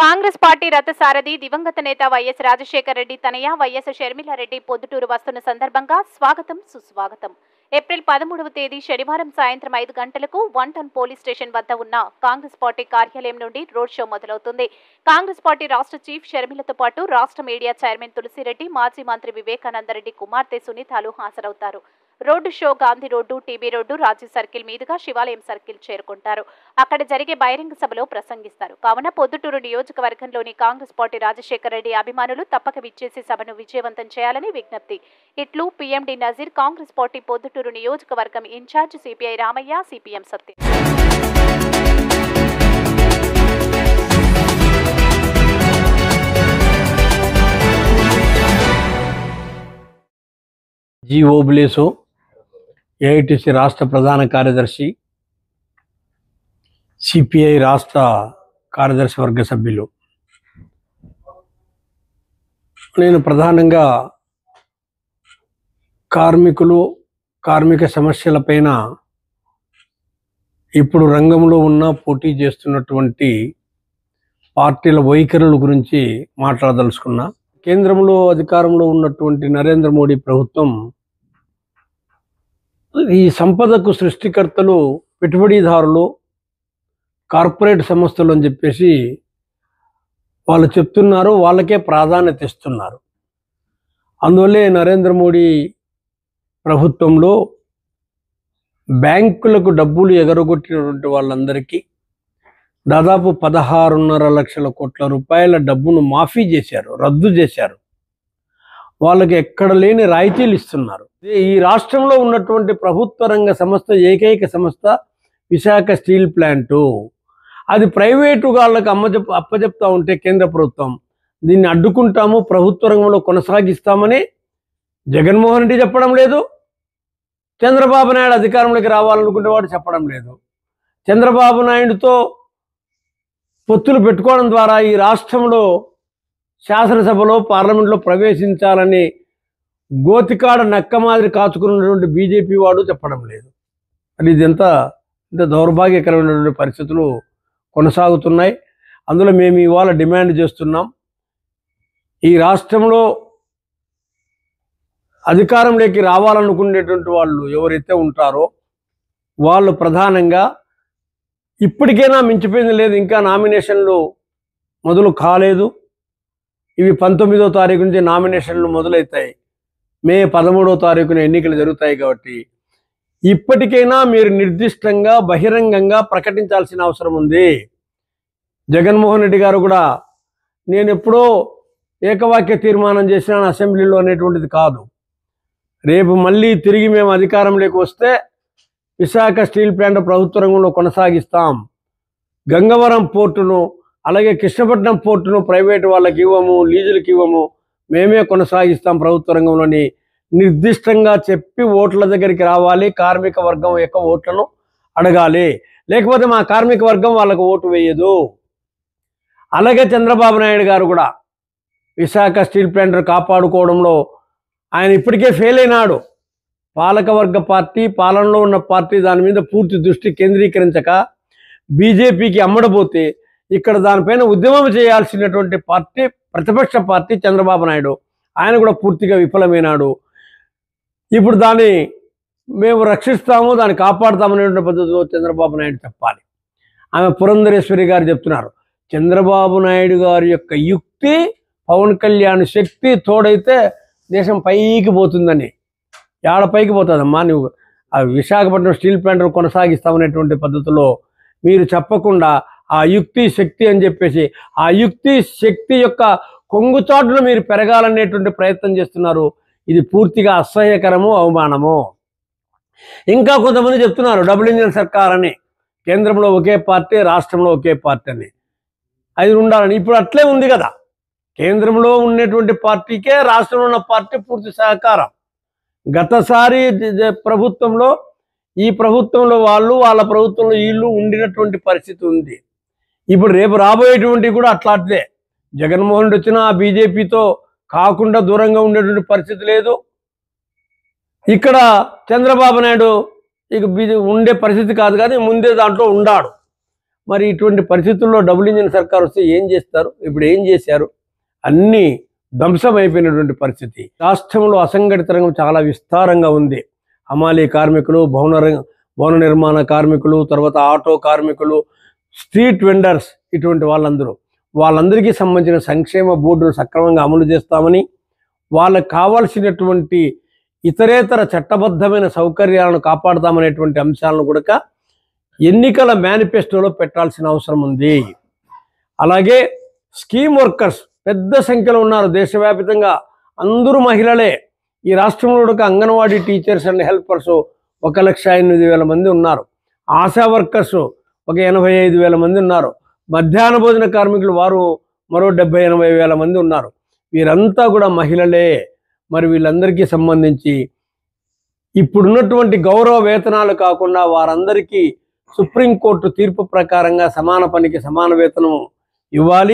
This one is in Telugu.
కాంగ్రెస్ పార్టీ రథసారథి దివంగత నేత వైఎస్ రాజశేఖర రెడ్డి తనయ వైఎస్ షర్మిలారెడ్డి పొద్దుటూరు వస్తున్న సందర్భంగా స్వాగతం సుస్వాగతం. ఏప్రిల్ 13వ తేదీ శనివారం సాయంత్రం 5 గంటలకు 1 టౌన్ పోలీస్ స్టేషన్ వద్ద ఉన్న కాంగ్రెస్ పార్టీ కార్యాలయం నుండి రోడ్ షో మొదలవుతుంది. కాంగ్రెస్ పార్టీ రాష్ట్ర చీఫ్ షర్మిలతో పాటు రాష్ట్ర మీడియా చైర్మన్ తులసిరెడ్డి, మాజీ మంత్రి వివేకానందరెడ్డి కుమార్తె సునీతలు హాజరవుతారు. Road show Gandhi road, TB road, Rajiv circle మీదుగా శివాలయం సర్కిల్ చేరుకుంటారు. అక్కడ జరిగే బహిరంగ సభలో ప్రసంగిస్తారు. కావున పొద్దుటూరు నియోజకవర్గంలోని కాంగ్రెస్ పార్టీ రాజశేఖర రెడ్డి అభిమానులు తప్పక విచ్చేసి సభను విజయవంతం చేయాలని విజ్ఞప్తి. ఇట్లు పీఎండీ నజీర్, కాంగ్రెస్ పార్టీ పొద్దుటూరు నియోజకవర్గం ఇన్ఛార్జ్, సిపిఐ రామయ్య, సిపిఎం సత్యం. జి ఓబులేసు, ఏఐటీసీ రాష్ట్ర ప్రధాన కార్యదర్శి, సిపిఐ రాష్ట్ర కార్యదర్శి వర్గ సభ్యులు. నేను ప్రధానంగా కార్మిక సమస్యలపైన ఇప్పుడు రంగంలో ఉన్న పోటీ చేస్తున్నటువంటి పార్టీల వైఖరుల గురించి మాట్లాడదలుచుకున్నా. కేంద్రంలో అధికారంలో ఉన్నటువంటి నరేంద్ర మోడీ ప్రభుత్వం ఈ సంపదకు సృష్టికర్తలు పెట్టుబడిదారులు, కార్పొరేట్ సంస్థలు అని చెప్పేసి వాళ్ళు చెప్తున్నారు. వాళ్ళకే ప్రాధాన్యత ఇస్తున్నారు. అందువల్లే నరేంద్ర మోడీ ప్రభుత్వంలో బ్యాంకులకు డబ్బులు ఎగరగొట్టినటువంటి వాళ్ళందరికీ దాదాపు 16.5 లక్షల కోట్ల రూపాయల డబ్బును మాఫీ చేశారు, రద్దు చేశారు. వాళ్ళకి ఎక్కడ లేని రాయితీలు ఇస్తున్నారు. ఈ రాష్ట్రంలో ఉన్నటువంటి ప్రభుత్వ రంగ సంస్థ, ఏకైక సంస్థ విశాఖ స్టీల్ ప్లాంటు. అది ప్రైవేటు వాళ్ళకి అప్పచెప్తా ఉంటే కేంద్ర ప్రభుత్వం దీన్ని అడ్డుకుంటాము, ప్రభుత్వ రంగంలో కొనసాగిస్తామని జగన్మోహన్ రెడ్డి చెప్పడం లేదు. చంద్రబాబు నాయుడు అధికారంలోకి రావాలనుకునే వాడు చెప్పడం లేదు. చంద్రబాబు నాయుడుతో పొత్తులు పెట్టుకోవడం ద్వారా ఈ రాష్ట్రంలో శాసనసభలో, పార్లమెంట్లో ప్రవేశించాలని గోతికాడ నక్క మాదిరి కాచుకున్నటువంటి బీజేపీ వాడు చెప్పడం లేదు. అది ఇంత దౌర్భాగ్యకరమైనటువంటి పరిస్థితులు కొనసాగుతున్నాయి. అందులో మేము ఇవాళ డిమాండ్ చేస్తున్నాం, ఈ రాష్ట్రంలో అధికారంలోకి రావాలనుకునేటువంటి వాళ్ళు ఎవరైతే ఉంటారో వాళ్ళు ప్రధానంగా ఇప్పటికైనా మించిపోయింది లేదు, ఇంకా నామినేషన్లు మొదలు కాలేదు. ఇవి 19వ తారీఖు నుంచి నామినేషన్లు మొదలవుతాయి. మే 13వ తారీఖున ఎన్నికలు జరుగుతాయి. కాబట్టి ఇప్పటికైనా మీరు నిర్దిష్టంగా బహిరంగంగా ప్రకటించాల్సిన అవసరం ఉంది. జగన్మోహన్ రెడ్డి గారు కూడా నేను ఎప్పుడో ఏకవాక్య తీర్మానం చేసిన అసెంబ్లీలో అనేటువంటిది కాదు. రేపు మళ్ళీ తిరిగి మేము అధికారంలోకి వస్తే విశాఖ స్టీల్ ప్లాంట్ ప్రభుత్వ రంగంలో కొనసాగిస్తాం. గంగవరం పోర్టును, అలాగే కృష్ణపట్నం పోర్టును ప్రైవేటు వాళ్ళకి ఇవ్వము, లీజులకి ఇవ్వము, మేమే కొనసాగిస్తాం ప్రభుత్వ రంగంలోని నిర్దిష్టంగా చెప్పి ఓట్ల దగ్గరికి రావాలి. కార్మిక వర్గం యొక్క ఓట్లను అడగాలి. లేకపోతే మా కార్మిక వర్గం వాళ్ళకు ఓటు వేయదు. అలాగే చంద్రబాబు నాయుడు గారు కూడా విశాఖ స్టీల్ ప్లాంట్ కాపాడుకోవడంలో ఆయన ఇప్పటికే ఫెయిల్ అయినాడు. పాలకవర్గ పార్టీ, పాలనలో ఉన్న పార్టీ దాని మీద పూర్తి దృష్టి కేంద్రీకరించక బీజేపీకి అమ్మడబోతే ఇక్కడ దానిపైన ఉద్యమం చేయాల్సినటువంటి పార్టీ, ప్రతిపక్ష పార్టీ చంద్రబాబు నాయుడు. ఆయన కూడా పూర్తిగా విఫలమైనాడు. ఇప్పుడు దాన్ని మేము రక్షిస్తాము, దాన్ని కాపాడుతామనేటువంటి పద్ధతిలో చంద్రబాబు నాయుడు చెప్పాలి. ఆమె పురంధరేశ్వరి గారు చెప్తున్నారు, చంద్రబాబు నాయుడు గారి యొక్క యుక్తి, పవన్ కళ్యాణ్ శక్తి తోడైతే దేశం పైకి పోతుందని. ఏడ పైకి పోతుందమ్మా, నువ్వు ఆ విశాఖపట్నం స్టీల్ ప్లాంట్ కొనసాగిస్తామనేటువంటి పద్ధతిలో మీరు చెప్పకుండా ఆ యుక్తి శక్తి అని చెప్పేసి ఆ యుక్తి శక్తి యొక్క కొంగుచాటును మీరు పెరగాలనేటువంటి ప్రయత్నం చేస్తున్నారు. ఇది పూర్తిగా అసహ్యకరము, అవమానము. ఇంకా కొంతమంది చెప్తున్నారు డబుల్ ఇంజిన్ సర్కార్ అని, కేంద్రంలో ఒకే పార్టీ, రాష్ట్రంలో ఒకే పార్టీ అని. అది ఉండాలని ఇప్పుడు అట్లే ఉంది కదా. కేంద్రంలో ఉన్నటువంటి పార్టీకే రాష్ట్రంలో ఉన్న పార్టీ పూర్తి సహకారం. గతసారి ప్రభుత్వంలో ఈ ప్రభుత్వంలో వాళ్ళు, వాళ్ళ ప్రభుత్వంలో వీళ్ళు ఉండినటువంటి పరిస్థితి ఉంది. ఇప్పుడు రేపు రాబోయేటువంటి కూడా అట్లాంటిదే. జగన్మోహన్ రెడ్డి వచ్చినా బీజేపీతో కాకుండా దూరంగా ఉండేటువంటి పరిస్థితి లేదు. ఇక్కడ చంద్రబాబు నాయుడు ఇక ఉండే పరిస్థితి కాదు, కానీ ముందే దాంట్లో ఉండాడు. మరి ఇటువంటి పరిస్థితుల్లో డబుల్ ఇంజిన్ సర్కార్ వస్తే ఏం చేస్తారు? ఇప్పుడు ఏం చేశారు? అన్నీ ధ్వంసమైపోయినటువంటి పరిస్థితి. రాష్ట్రంలో అసంఘటిత రంగం చాలా విస్తారంగా ఉంది. హమాలీ కార్మికులు, భవన నిర్మాణ కార్మికులు, తర్వాత ఆటో కార్మికులు, స్ట్రీట్ వెండర్స్, ఇటువంటి వాళ్ళందరికీ సంబంధించిన సంక్షేమ బోర్డును సక్రమంగా అమలు చేస్తామని, వాళ్ళకు కావాల్సినటువంటి ఇతరేతర చట్టబద్ధమైన సౌకర్యాలను కాపాడుతామనేటువంటి అంశాలను కూడా ఎన్నికల మేనిఫెస్టోలో పెట్టాల్సిన అవసరం ఉంది. అలాగే స్కీమ్ వర్కర్స్ పెద్ద సంఖ్యలో ఉన్నారు దేశవ్యాప్తంగా, అందరూ మహిళలే. ఈ రాష్ట్రంలో కూడా అంగన్వాడీ టీచర్స్ అండ్ హెల్పర్స్ 1,08,000 మంది ఉన్నారు. ఆశా వర్కర్స్ 85,000 మంది ఉన్నారు. మధ్యాహ్న భోజన కార్మికులు వారు మరో 70,000-80,000 మంది ఉన్నారు. వీరంతా కూడా మహిళలే. మరి వీళ్ళందరికీ సంబంధించి ఇప్పుడున్నటువంటి గౌరవ వేతనాలు కాకుండా వారందరికీ సుప్రీంకోర్టు తీర్పు ప్రకారంగా సమాన పనికి సమాన వేతనం ఇవ్వాలి.